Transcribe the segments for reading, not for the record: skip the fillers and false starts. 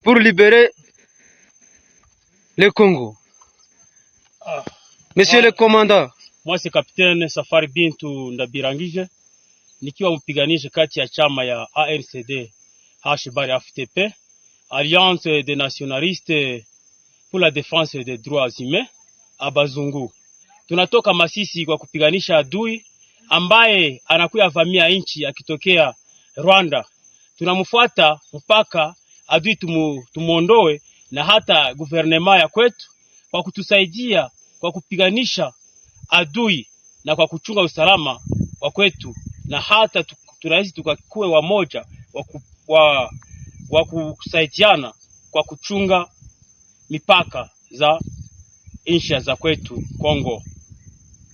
pour libérer le Congo. Monsieur le commandant. Moi c'est capitaine Safari Bintu Ndabirangije, nikiwa mpiganishe kati ya chama ya ARCD Hashibari FTP, Alliance des nationalistes pour la défense des droits humains, Abazungu. Tunatoka Masisi kwa kupiganisha adui ambaye anakuya vamia nchi akitokea Rwanda. Tunamfuata mpaka adui tumuondoe, na hata guvernema ya kwetu kwa kutusaidia kwa kupiganisha adui na kwa kuchunga usalama wa kwetu, na hata tunaweza tukakuwe wamoja wa kusaidiana kwa kuchunga mipaka za nchi za kwetu Congo.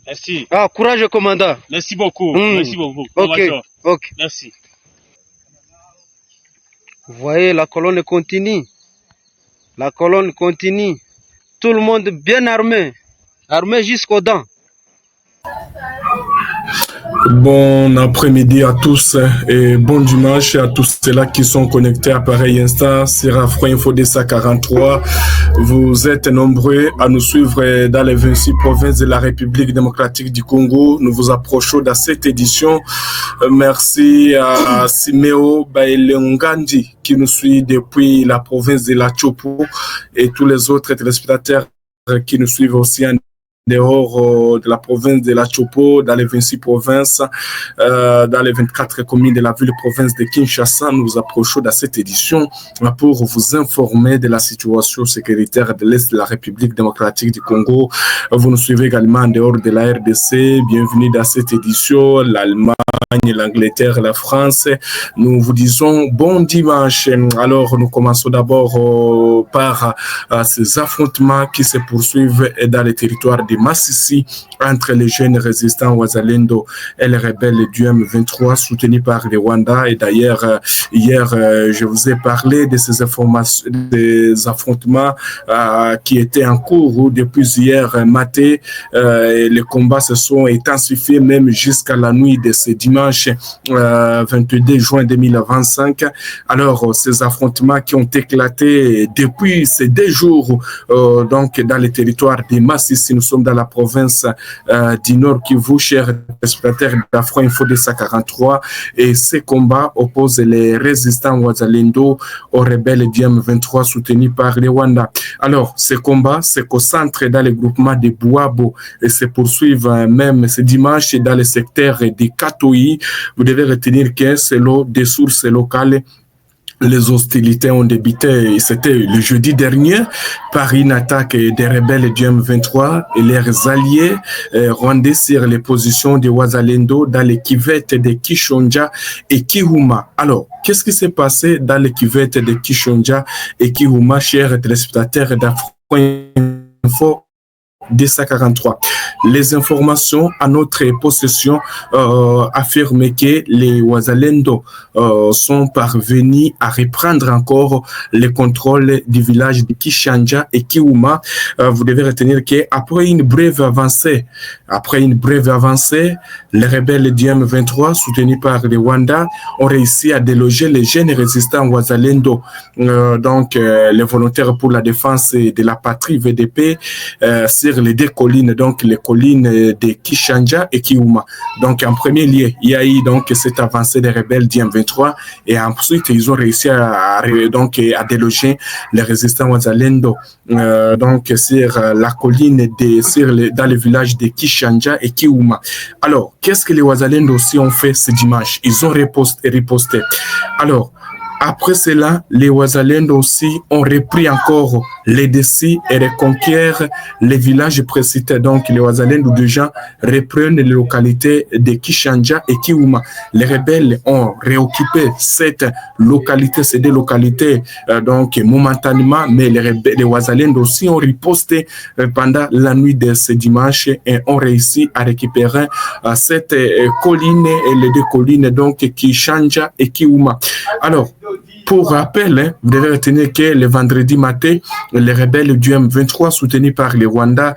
Merci. Courage commandant. Merci beaucoup. Merci beaucoup. Ok. Merci. Vous voyez, la colonne continue. La colonne continue. Tout le monde bien armé. Armé jusqu'aux dents. Bon après-midi à tous et bon dimanche à tous ceux-là qui sont connectés à pareil instant sur Afro Info DSA 43. Vous êtes nombreux à nous suivre dans les 26 provinces de la République démocratique du Congo. Nous vous approchons dans cette édition. Merci à Simeo Bailengandi qui nous suit depuis la province de la Chopo et tous les autres téléspectateurs qui nous suivent aussi en dehors de la province de la Chopo, dans les 26 provinces, dans les 24 communes de la ville-province de Kinshasa. Nous approchons dans cette édition pour vous informer de la situation sécuritaire de l'Est de la République démocratique du Congo. Vous nous suivez également en dehors de la RDC. Bienvenue dans cette édition. L'Allemagne, l'Angleterre, la France. Nous vous disons bon dimanche. Alors, nous commençons d'abord par ces affrontements qui se poursuivent dans les territoires de Masisi entre les jeunes résistants Wazalendo et les rebelles du M23 soutenus par le Rwanda. Et d'ailleurs, hier, je vous ai parlé de ces informations, des affrontements qui étaient en cours depuis hier matin. Les combats se sont intensifiés même jusqu'à la nuit de ce dimanche 22 juin 2025. Alors, ces affrontements qui ont éclaté depuis ces 2 jours donc dans les territoires de Masisi, nous sommes dans la province du Nord Kivu, chers spectateurs d'Afro Info DSA 43, et ces combats opposent les résistants Wazalendo aux rebelles du M23 soutenus par le Rwanda. Alors, ces combats se concentrent dans le groupement de Bouabo et se poursuivent même ce dimanche dans le secteur de Katoyi. Vous devez retenir que selon des sources locales, les hostilités ont débuté, c'était le jeudi dernier, par une attaque des rebelles du M23 et leurs alliés rwandais sur les positions de Wazalendo dans les cuvettes de Kishonja et Kihuma. Alors, qu'est-ce qui s'est passé dans les cuvettes de Kishonja et Kihuma, chers téléspectateurs d'Afro Info DSA 43? Les informations à notre possession affirment que les Wazalendo sont parvenus à reprendre encore le contrôle du village de Kishanja et Kiuma. Vous devez retenir qu'après une brève avancée, les rebelles du M23 soutenus par le Rwanda ont réussi à déloger les jeunes résistants Wazalendo, donc les volontaires pour la défense de la patrie VDP, sur les 2 collines, donc les collines de Kishanja et Kiuma. Donc en premier lieu, il y a eu donc cette avancée des rebelles du M23 et ensuite ils ont réussi à déloger les résistants Wazalendo donc sur la colline dans le village de Kishanja et Kiuma. Alors, qu'est-ce que les Wazalendo aussi ont fait ce dimanche? Ils ont riposté. Alors, après cela, les Wazalendo aussi ont repris encore les décis et reconquièrent les villages précités. Donc, les Wazalendo déjà reprennent les localités de Kishanja et Kiuma. Les rebelles ont réoccupé ces 2 localités donc momentanément, mais les Wazalendo aussi ont riposté pendant la nuit de ce dimanche et ont réussi à récupérer cette colline et les 2 collines donc Kishanja et Kiuma. Alors, Pour rappel, hein, vous devez retenir que le vendredi matin, les rebelles du M23 soutenus par les Rwandais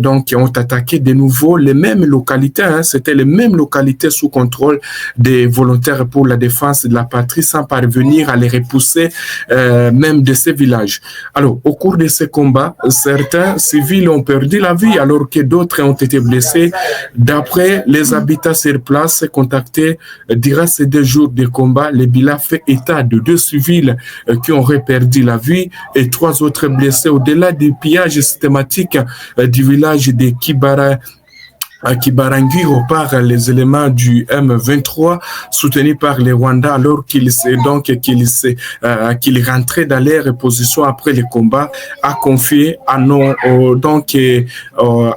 donc ont attaqué de nouveau les mêmes localités. Hein, c'était les mêmes localités sous contrôle des volontaires pour la défense de la patrie sans parvenir à les repousser même de ces villages. Alors, au cours de ces combats, certains civils ont perdu la vie alors que d'autres ont été blessés. D'après les habitants sur place contactés durant ces 2 jours de combat, les bilan fait état de 2 civils qui auraient perdu la vie et 3 autres blessés au-delà du pillage systématique du village de Kibarangiro par les éléments du M23 soutenus par les Rwandais alors qu'ils rentraient dans leur position après les combats, a confié à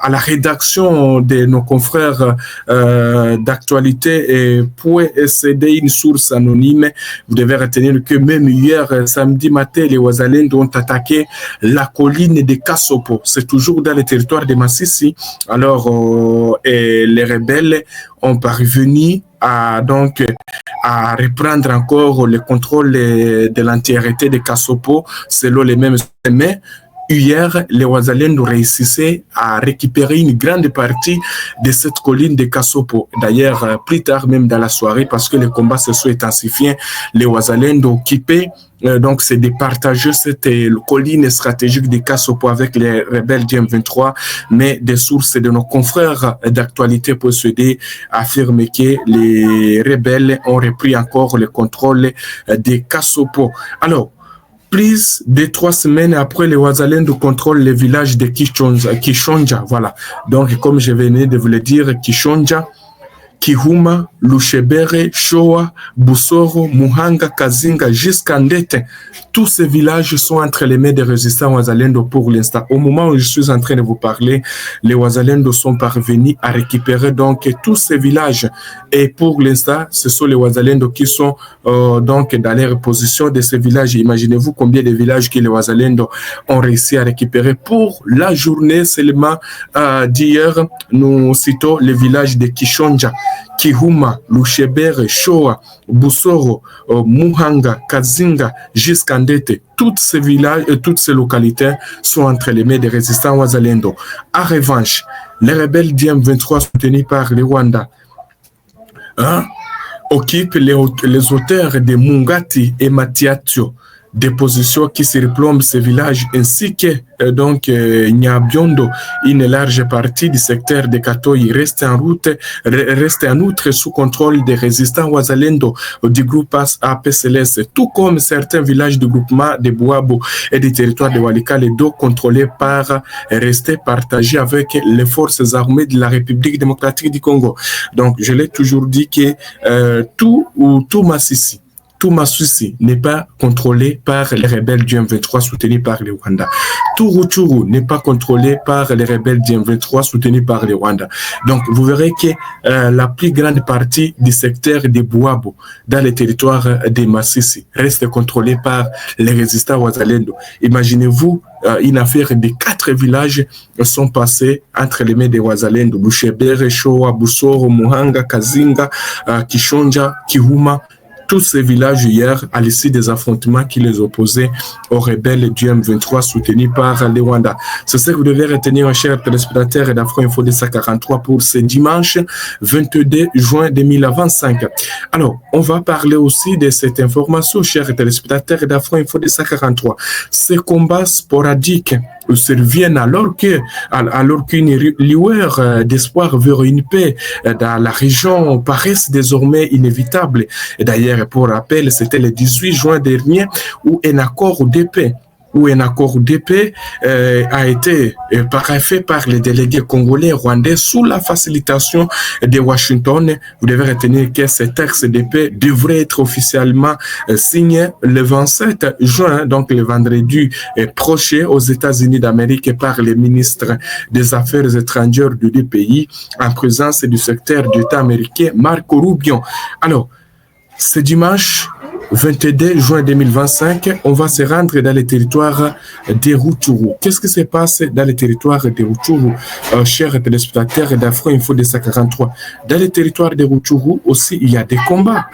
à la rédaction de nos confrères d'actualité et pour céder une source anonyme. Vous devez retenir que même hier samedi matin, les Wazalendo ont attaqué la colline de Kasopo. C'est toujours dans le territoire de Masisi. Alors et les rebelles ont parvenu à reprendre encore le contrôle de l'entièreté de Kasopo selon les mêmes. Mais hier, les Wazalendo réussissaient à récupérer une grande partie de cette colline de Kasopo. D'ailleurs, plus tard, même dans la soirée, parce que les combats se sont intensifiés, les Wazalendo occupaient donc c'est de partager cette colline stratégique de Kasopo avec les rebelles du M23, mais des sources de nos confrères d'actualité possédées affirment que les rebelles ont repris encore le contrôle de Kasopo. Alors, plus de 3 semaines après, les Wazalendo contrôlent le village de Kishonja. Voilà. Donc, comme je venais de vous le dire, Kishonja, Kihuma, Lushebere, Shoa, Busoro, Muhanga, Kazinga, jusqu'à Ndete. Tous ces villages sont entre les mains des résistants Wazalendo pour l'instant. Au moment où je suis en train de vous parler, les Wazalendo sont parvenus à récupérer donc tous ces villages. Et pour l'instant, ce sont les Wazalendo qui sont donc dans les positions de ces villages. Imaginez-vous combien de villages que les Wazalendo ont réussi à récupérer pour la journée seulement d'hier. Nous citons les villages de Kishonja, Kihuma, Lushebere, Shoa, Busoro, Muhanga, Kazinga, jusqu'à Ndete. Tous ces villages et toutes ces localités sont entre les mains des résistants Wazalendo. En revanche, les rebelles du M23 soutenus par les Rwandais occupent les auteurs de Mungati et Matiatio, des positions qui surplombent ces villages, ainsi que Nyabiondo. Une large partie du secteur de Katoyi reste en outre sous contrôle des résistants Wazalendo du groupe APCLS, tout comme certains villages du groupement de Bouabo et du territoire de Walikale-Do contrôlés par rester partagés avec les forces armées de la République démocratique du Congo. Donc, je l'ai toujours dit que tout Masisi n'est pas contrôlé par les rebelles du M23 soutenus par les Rwandais. Tout Rutshuru n'est pas contrôlé par les rebelles du M23 soutenus par les Rwandais. Donc, vous verrez que la plus grande partie du secteur de Bouabo dans le territoire de Masisi reste contrôlée par les résistants Wazalendo. Imaginez-vous une affaire de 4 villages sont passés entre les mains des Wazalendo: Lushebere, Shoa, Busoro, Muhanga, Kazinga, Kishonja, Kihuma. Tous ces villages hier, à l'issue des affrontements qui les opposaient aux rebelles du M23 soutenus par les Rwandais. C'est ce que vous devez retenir, chers téléspectateurs d'Afro-Info 243 pour ce dimanche 22 juin 2025. Alors, on va parler aussi de cette information, chers téléspectateurs d'Afro-Info 243. Ces combats sporadiques surviennent alors qu'une lueur d'espoir vers une paix dans la région paraissent désormais inévitables. Et d'ailleurs, pour rappel, c'était le 18 juin dernier où un accord de paix a été paraphé par les délégués congolais et rwandais sous la facilitation de Washington. Vous devez retenir que ce texte de paix devrait être officiellement signé le 27 juin, donc le vendredi prochain, aux États-Unis d'Amérique par les ministres des Affaires étrangères de deux pays en présence du secrétaire d'État américain Marco Rubio. Alors, ce dimanche 22 juin 2025, on va se rendre dans les territoires de Rutshuru. Qu'est-ce qui se passe dans les territoires de Rutshuru, chers téléspectateurs d'Afro-Info 243? Dans les territoires de Rutshuru aussi, il y a des combats.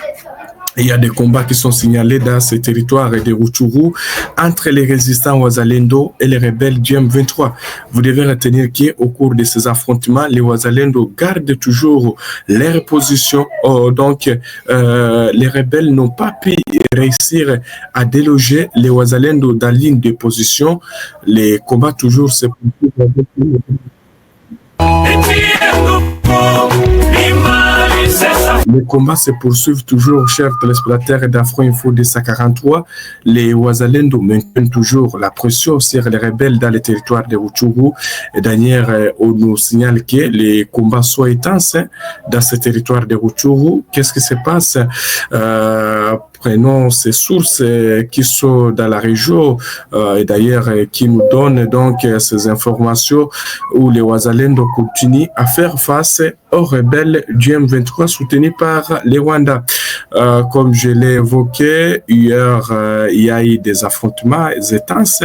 Il y a des combats qui sont signalés dans ces territoires de Rutshuru entre les résistants Wazalendo et les rebelles du M23. Vous devez retenir qu'au cours de ces affrontements, les Wazalendo gardent toujours leur position. Les rebelles n'ont pas pu réussir à déloger les Wazalendo dans la ligne de position. Les combats toujours se poursuivent. Les combats se poursuivent toujours, chers téléspectateurs d'Afro Info de 43. Les Wazalendo maintiennent toujours la pression sur les rebelles dans le territoire de Rutshuru. Et d'ailleurs, on nous signale que les combats sont intenses dans ce territoire de Rutshuru. Qu'est-ce qui se passe? Prenons ces sources qui sont dans la région et d'ailleurs qui nous donnent donc ces informations où les Wazalendo continuent à faire face aux rebelles du M23 soutenus par les Rwandais. Comme je l'ai évoqué hier, il y a eu des affrontements intenses.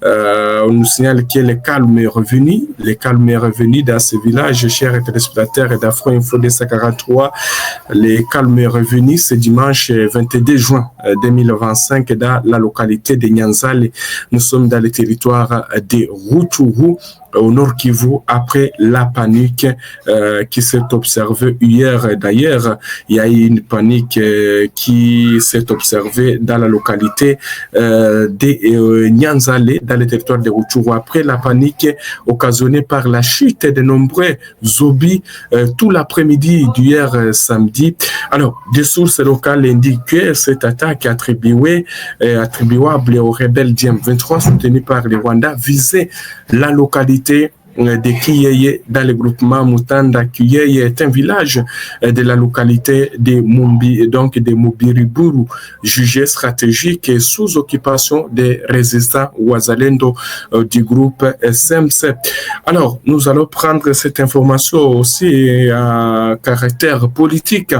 On nous signale que le calme est revenu. Le calme est revenu dans ce village, chers téléspectateurs d'Afro Info de 43. Le calme est revenu ce dimanche 22 juin 2025 dans la localité de Nyanzale. Nous sommes dans le territoire de Rutshuru, au Nord Kivu, après la panique qui s'est observée hier. D'ailleurs, il y a eu une panique qui s'est observée dans la localité de Nyanzale, dans le territoire de Rutshuru, après la panique occasionnée par la chute de nombreux zombies tout l'après-midi d'hier samedi. Alors, des sources locales indiquent que cette attaque attribuable aux rebelles du M23 soutenus par les Rwandais visait la localité de Kiyeye dans le groupement Mutanda. Kiyeye est un village de la localité de Mumbi, donc de Mubiriburu, jugé stratégique et sous occupation des résistants Wazalendo du groupe SMC. Alors, nous allons prendre cette information aussi à caractère politique.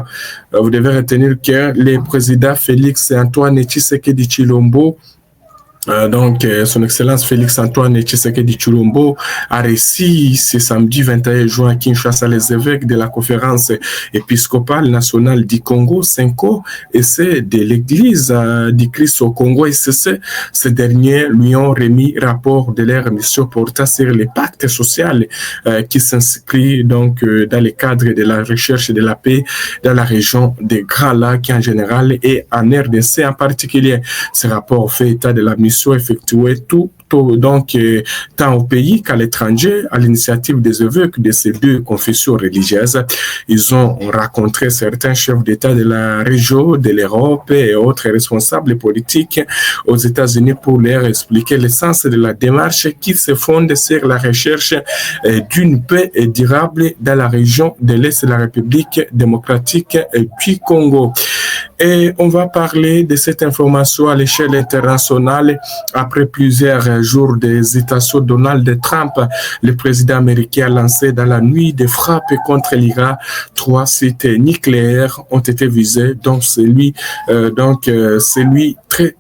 Vous devez retenir que le président Félix Antoine Tshisekedi Tshilombo, son Excellence Félix Antoine Tshisekedi Tshilombo a reçu ce samedi 21 juin à Kinshasa les évêques de la conférence épiscopale nationale du Congo, CENCO, et c'est de l'église du Christ au Congo, et ces derniers lui ont remis rapport de leur mission portant sur le pacte social qui s'inscrit donc dans le cadre de la recherche de la paix dans la région des Grands Lacs en général et en RDC en particulier. Ce rapport fait état de la mission effectuée tant au pays qu'à l'étranger, à l'initiative des évêques de ces deux confessions religieuses. Ils ont rencontré certains chefs d'État de la région, de l'Europe et autres responsables politiques aux États-Unis pour leur expliquer le sens de la démarche qui se fonde sur la recherche d'une paix durable dans la région de l'Est de la République démocratique du Congo. Et on va parler de cette information à l'échelle internationale. Après plusieurs jours d'hésitation, Donald Trump, le président américain, a lancé dans la nuit des frappes contre l'Iran. 3 sites nucléaires ont été visés, dont celui très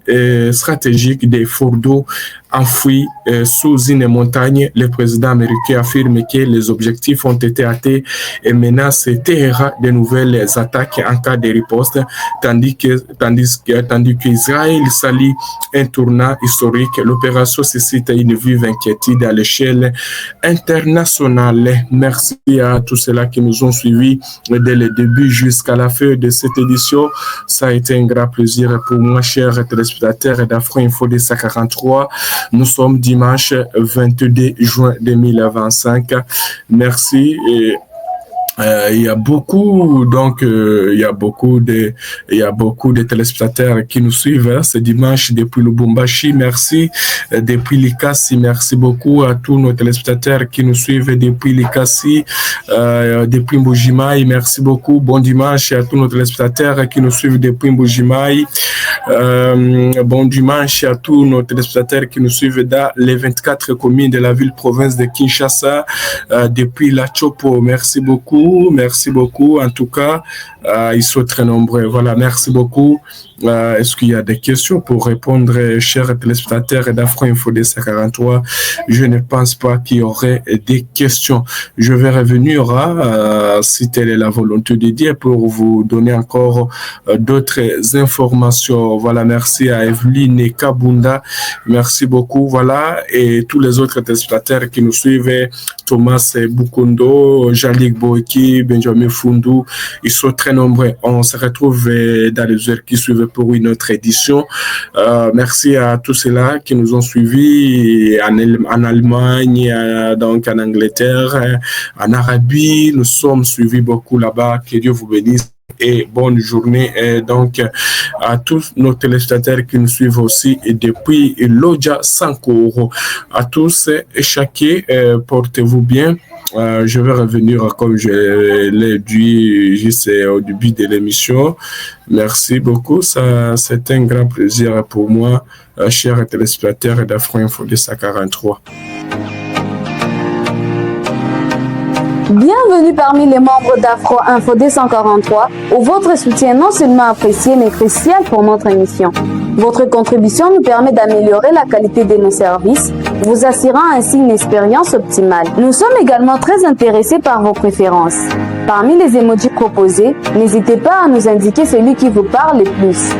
stratégique des Fordo enfouis sous une montagne. Le président américain affirme que les objectifs ont été atteints et menace Téhéran de nouvelles attaques en cas de riposte, tandis qu'Israël salue un tournant historique. L'opération suscite une vive inquiétude à l'échelle internationale. Merci à tous ceux-là qui nous ont suivis dès le début jusqu'à la fin de cette édition. Ça a été un grand plaisir pour moi, chers téléspectateurs d'Afro Info de 43. Nous sommes dimanche 22 juin 2025. Merci. Il y a beaucoup de téléspectateurs qui nous suivent ce dimanche depuis Lubumbashi. Merci. Depuis Likasi, merci beaucoup à tous nos téléspectateurs qui nous suivent depuis Likasi, depuis Mbujimaï. Merci beaucoup. Bon dimanche à tous nos téléspectateurs qui nous suivent depuis Mbujimaï. Bon dimanche à tous nos téléspectateurs qui nous suivent dans les 24 communes de la ville-province de Kinshasa, depuis La Chopo. Merci beaucoup. Merci beaucoup. En tout cas, ils sont très nombreux. Voilà, merci beaucoup. Est-ce qu'il y a des questions pour répondre, chers téléspectateurs d'Afro Info 243? Je ne pense pas qu'il y aurait des questions. Je vais revenir si telle est la volonté de Dieu pour vous donner encore d'autres informations. Voilà, merci à Evelyne Kabunda. Merci beaucoup. Voilà, et tous les autres téléspectateurs qui nous suivent, Thomas Bukundo, Jalik Boiki, Benjamin Fundu, ils sont très nombreux. On se retrouve dans les heures qui suivent pour une autre édition. Merci à tous ceux-là qui nous ont suivis en Allemagne, donc en Angleterre, en Arabie. Nous sommes suivis beaucoup là-bas. Que Dieu vous bénisse et bonne journée. Et donc, à tous nos téléspectateurs qui nous suivent aussi et depuis Lodja Sankoro. À tous et chacun, portez-vous bien. Je vais revenir comme je l'ai dit juste au début de l'émission. Merci beaucoup. C'est un grand plaisir pour moi, chers téléspectateurs d'Afro Info 243. Bienvenue parmi les membres d'Afro Info 243, où votre soutien est non seulement apprécié, mais crucial pour notre émission. Votre contribution nous permet d'améliorer la qualité de nos services, vous assurant ainsi une expérience optimale. Nous sommes également très intéressés par vos préférences. Parmi les emojis proposés, n'hésitez pas à nous indiquer celui qui vous parle le plus.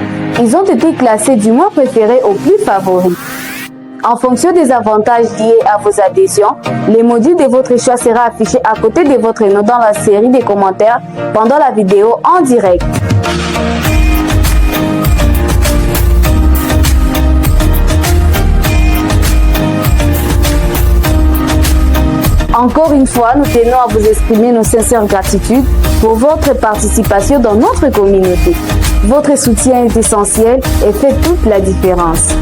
Ils ont été classés du moins préféré au plus favori. En fonction des avantages liés à vos adhésions, l'emoji de votre choix sera affiché à côté de votre nom dans la série des commentaires pendant la vidéo en direct. Encore une fois, nous tenons à vous exprimer nos sincères gratitudes pour votre participation dans notre communauté. Votre soutien est essentiel et fait toute la différence.